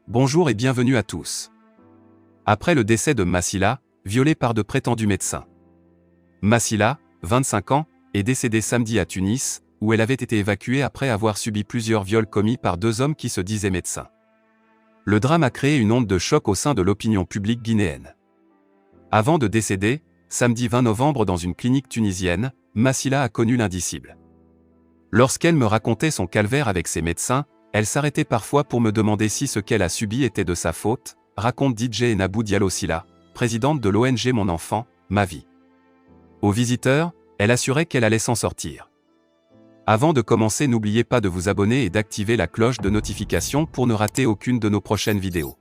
Bonjour et bienvenue à tous. Après le décès de Massila, violée par de prétendus médecins. Massila, 25 ans, est décédée samedi à Tunis, où elle avait été évacuée après avoir subi plusieurs viols commis par deux hommes qui se disaient médecins. Le drame a créé une onde de choc au sein de l'opinion publique guinéenne. Avant de décéder, samedi 20 novembre dans une clinique tunisienne, Massila a connu l'indicible. Lorsqu'elle me racontait son calvaire avec ses médecins, elle s'arrêtait parfois pour me demander si ce qu'elle a subi était de sa faute, raconte DJ Nabou Diallo Silla, présidente de l'ONG Mon Enfant, Ma Vie. Aux visiteurs, elle assurait qu'elle allait s'en sortir. Avant de commencer, n'oubliez pas de vous abonner et d'activer la cloche de notification pour ne rater aucune de nos prochaines vidéos.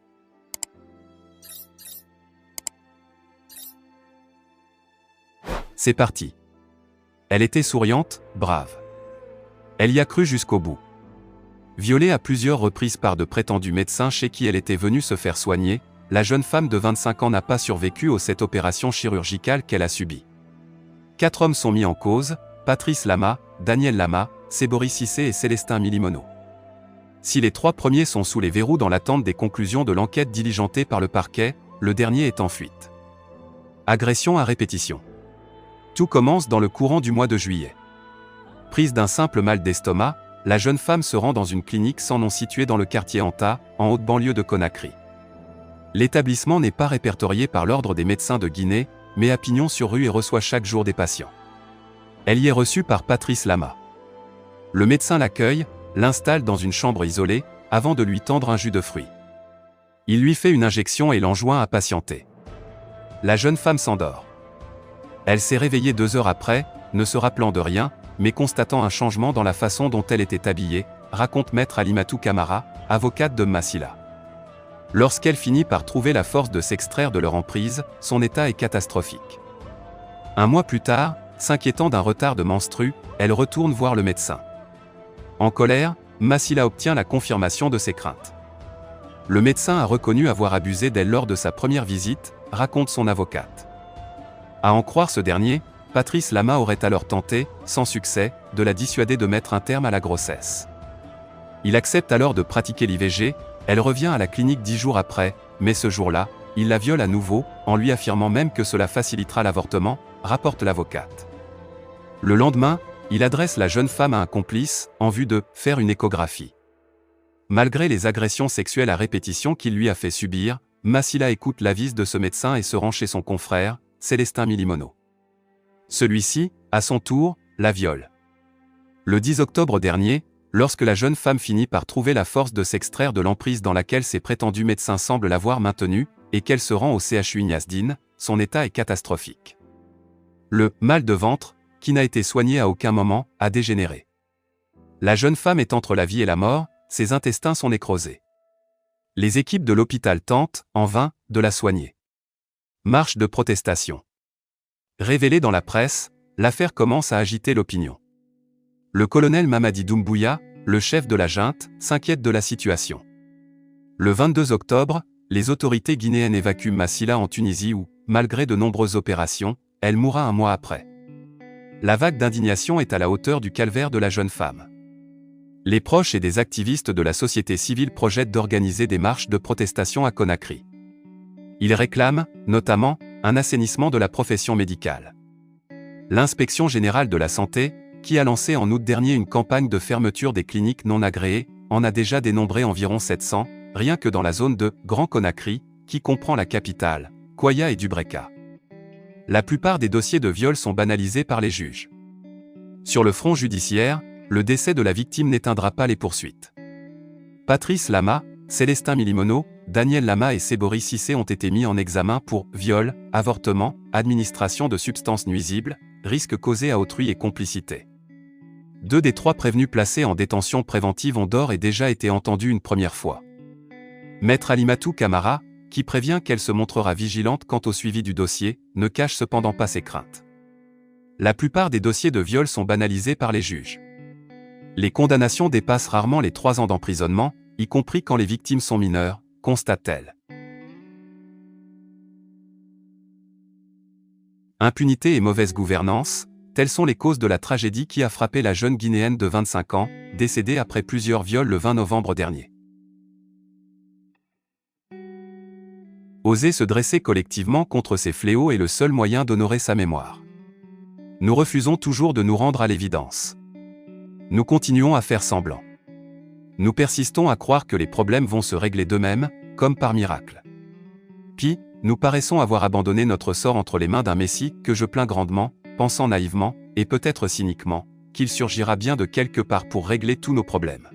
C'est parti. Elle était souriante, brave. Elle y a cru jusqu'au bout. Violée à plusieurs reprises par de prétendus médecins chez qui elle était venue se faire soigner, la jeune femme de 25 ans n'a pas survécu à cette opération chirurgicale qu'elle a subie. 4 hommes sont mis en cause, Patrice Lama, Daniel Lama, Sebori Cissé et Célestin Milimono. Si les 3 premiers sont sous les verrous dans l'attente des conclusions de l'enquête diligentée par le parquet, le dernier est en fuite. Agression à répétition. Tout commence dans le courant du mois de juillet. Prise d'un simple mal d'estomac, la jeune femme se rend dans une clinique sans nom située dans le quartier Anta, en haute banlieue de Conakry. L'établissement n'est pas répertorié par l'ordre des médecins de Guinée, mais à pignon sur rue et reçoit chaque jour des patients. Elle y est reçue par Patrice Lama. Le médecin l'accueille, l'installe dans une chambre isolée, avant de lui tendre un jus de fruits. Il lui fait une injection et l'enjoint à patienter. La jeune femme s'endort. Elle s'est réveillée 2 heures après, ne se rappelant de rien, mais constatant un changement dans la façon dont elle était habillée, raconte maître Alimatou Camara, avocate de Massila. Lorsqu'elle finit par trouver la force de s'extraire de leur emprise, son état est catastrophique. Un mois plus tard, s'inquiétant d'un retard de menstrues, elle retourne voir le médecin. En colère, Massila obtient la confirmation de ses craintes. Le médecin a reconnu avoir abusé d'elle lors de sa première visite, raconte son avocate. À en croire ce dernier, Patrice Lama aurait alors tenté, sans succès, de la dissuader de mettre un terme à la grossesse. Il accepte alors de pratiquer l'IVG, elle revient à la clinique 10 jours après, mais ce jour-là, il la viole à nouveau, en lui affirmant même que cela facilitera l'avortement, rapporte l'avocate. Le lendemain, il adresse la jeune femme à un complice, en vue de faire une échographie. Malgré les agressions sexuelles à répétition qu'il lui a fait subir, Massila écoute l'avis de ce médecin et se rend chez son confrère, Célestin Milimono. Celui-ci, à son tour, la viole. Le 10 octobre dernier, lorsque la jeune femme finit par trouver la force de s'extraire de l'emprise dans laquelle ses prétendus médecins semblent l'avoir maintenue, et qu'elle se rend au CHU Ignace-Dine, son état est catastrophique. Le « mal de ventre », qui n'a été soigné à aucun moment, a dégénéré. La jeune femme est entre la vie et la mort, ses intestins sont nécrosés. Les équipes de l'hôpital tentent, en vain, de la soigner. Marche de protestation. Révélée dans la presse, l'affaire commence à agiter l'opinion. Le colonel Mamadi Doumbouya, le chef de la junte, s'inquiète de la situation. Le 22 octobre, les autorités guinéennes évacuent Massila en Tunisie où, malgré de nombreuses opérations, elle mourra un mois après. La vague d'indignation est à la hauteur du calvaire de la jeune femme. Les proches et des activistes de la société civile projettent d'organiser des marches de protestation à Conakry. Ils réclament, notamment, un assainissement de la profession médicale. L'Inspection générale de la santé, qui a lancé en août dernier une campagne de fermeture des cliniques non agréées, en a déjà dénombré environ 700, rien que dans la zone de Grand Conakry, qui comprend la capitale, Kwaya et Dubreka. La plupart des dossiers de viol sont banalisés par les juges. Sur le front judiciaire, le décès de la victime n'éteindra pas les poursuites. Patrice Lama, Célestin Milimono, Daniel Lama et Sebori Cissé ont été mis en examen pour viol, avortement, administration de substances nuisibles, risque causé à autrui et complicité. 2 des 3 prévenus placés en détention préventive ont d'ores et déjà été entendus une première fois. Maître Alimatou Camara, qui prévient qu'elle se montrera vigilante quant au suivi du dossier, ne cache cependant pas ses craintes. La plupart des dossiers de viol sont banalisés par les juges. Les condamnations dépassent rarement les 3 ans d'emprisonnement, y compris quand les victimes sont mineures, constate-t-elle. Impunité et mauvaise gouvernance, telles sont les causes de la tragédie qui a frappé la jeune Guinéenne de 25 ans, décédée après plusieurs viols le 20 novembre dernier. Oser se dresser collectivement contre ces fléaux est le seul moyen d'honorer sa mémoire. Nous refusons toujours de nous rendre à l'évidence. Nous continuons à faire semblant. Nous persistons à croire que les problèmes vont se régler d'eux-mêmes, comme par miracle. Puis, nous paraissons avoir abandonné notre sort entre les mains d'un Messie que je plains grandement, pensant naïvement, et peut-être cyniquement, qu'il surgira bien de quelque part pour régler tous nos problèmes.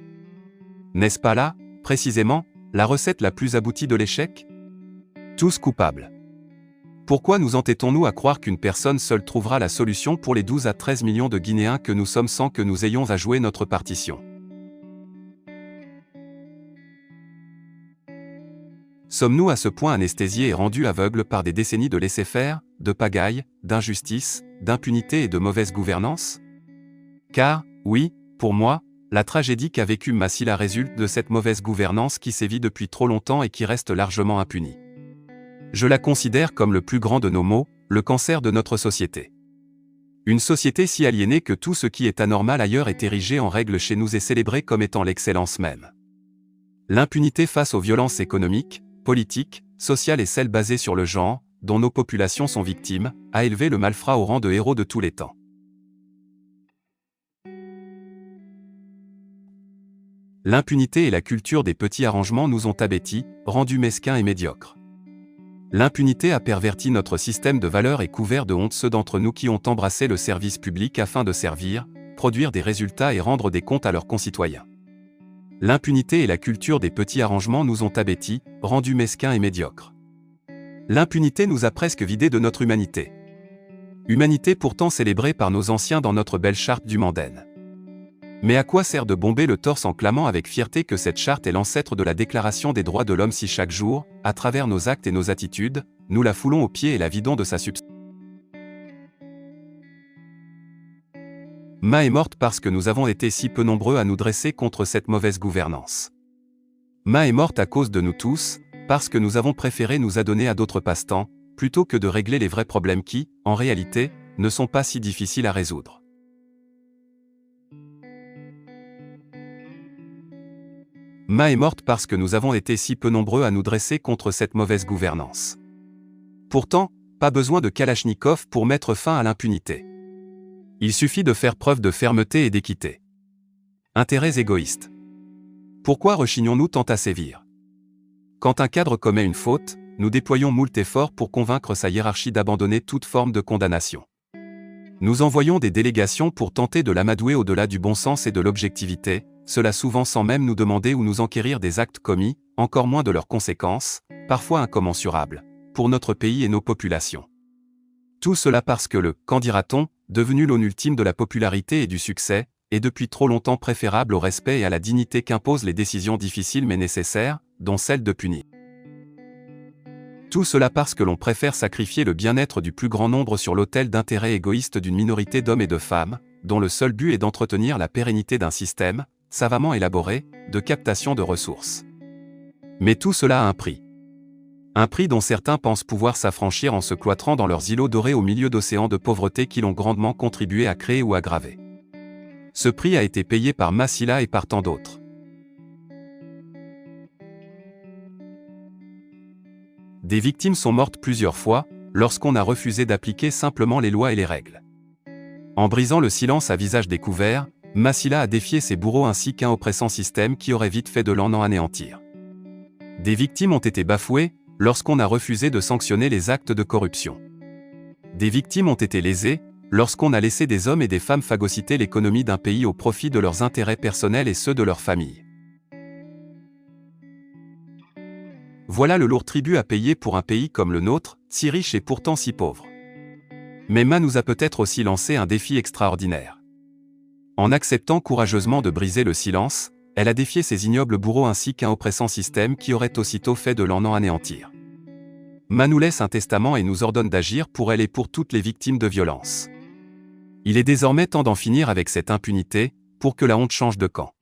N'est-ce pas là, précisément, la recette la plus aboutie de l'échec ? Tous coupables. Pourquoi nous entêtons-nous à croire qu'une personne seule trouvera la solution pour les 12 à 13 millions de Guinéens que nous sommes sans que nous ayons à jouer notre partition ? Sommes-nous à ce point anesthésiés et rendus aveugles par des décennies de laisser-faire, de pagaille, d'injustice, d'impunité et de mauvaise gouvernance ? Car, oui, pour moi, la tragédie qu'a vécue Massila résulte de cette mauvaise gouvernance qui sévit depuis trop longtemps et qui reste largement impunie. Je la considère comme le plus grand de nos maux, le cancer de notre société. Une société si aliénée que tout ce qui est anormal ailleurs est érigé en règle chez nous et célébré comme étant l'excellence même. L'impunité face aux violences économiques, politiques, sociales et celles basées sur le genre, dont nos populations sont victimes, a élevé le malfrat au rang de héros de tous les temps. L'impunité et la culture des petits arrangements nous ont abêtis, rendus mesquins et médiocres. L'impunité a perverti notre système de valeurs et couvert de honte ceux d'entre nous qui ont embrassé le service public afin de servir, produire des résultats et rendre des comptes à leurs concitoyens. L'impunité et la culture des petits arrangements nous ont abêtis, rendus mesquins et médiocres. L'impunité nous a presque vidés de notre humanité. Humanité pourtant célébrée par nos anciens dans notre belle charte du Mandenne. Mais à quoi sert de bomber le torse en clamant avec fierté que cette charte est l'ancêtre de la Déclaration des droits de l'homme si chaque jour, à travers nos actes et nos attitudes, nous la foulons aux pieds et la vidons de sa substance ? Ma est morte parce que nous avons été si peu nombreux à nous dresser contre cette mauvaise gouvernance. Ma est morte à cause de nous tous, parce que nous avons préféré nous adonner à d'autres passe-temps, plutôt que de régler les vrais problèmes qui, en réalité, ne sont pas si difficiles à résoudre. Ma est morte parce que nous avons été si peu nombreux à nous dresser contre cette mauvaise gouvernance. Pourtant, pas besoin de Kalachnikov pour mettre fin à l'impunité. Il suffit de faire preuve de fermeté et d'équité. Intérêts égoïstes. Pourquoi rechignons-nous tant à sévir ? Quand un cadre commet une faute, nous déployons moult efforts pour convaincre sa hiérarchie d'abandonner toute forme de condamnation. Nous envoyons des délégations pour tenter de l'amadouer au-delà du bon sens et de l'objectivité, cela souvent sans même nous demander ou nous enquérir des actes commis, encore moins de leurs conséquences, parfois incommensurables, pour notre pays et nos populations. Tout cela parce que le « qu'en dira-t-on », devenu l'aune ultime de la popularité et du succès, est depuis trop longtemps préférable au respect et à la dignité qu'imposent les décisions difficiles mais nécessaires, dont celle de punir. Tout cela parce que l'on préfère sacrifier le bien-être du plus grand nombre sur l'autel d'intérêts égoïstes d'une minorité d'hommes et de femmes, dont le seul but est d'entretenir la pérennité d'un système, savamment élaboré, de captation de ressources. Mais tout cela a un prix. Un prix dont certains pensent pouvoir s'affranchir en se cloîtrant dans leurs îlots dorés au milieu d'océans de pauvreté qui l'ont grandement contribué à créer ou aggraver. Ce prix a été payé par Massila et par tant d'autres. Des victimes sont mortes plusieurs fois, lorsqu'on a refusé d'appliquer simplement les lois et les règles. En brisant le silence à visage découvert, Massila a défié ses bourreaux ainsi qu'un oppressant système qui aurait vite fait de l'en anéantir. Des victimes ont été bafouées, lorsqu'on a refusé de sanctionner les actes de corruption. Des victimes ont été lésées, lorsqu'on a laissé des hommes et des femmes phagocyter l'économie d'un pays au profit de leurs intérêts personnels et ceux de leurs familles. Voilà le lourd tribut à payer pour un pays comme le nôtre, si riche et pourtant si pauvre. Mais Ma nous a peut-être aussi lancé un défi extraordinaire. En acceptant courageusement de briser le silence, elle a défié ses ignobles bourreaux ainsi qu'un oppressant système qui aurait aussitôt fait de l'en anéantir. Ma nous laisse un testament et nous ordonne d'agir pour elle et pour toutes les victimes de violence. Il est désormais temps d'en finir avec cette impunité, pour que la honte change de camp.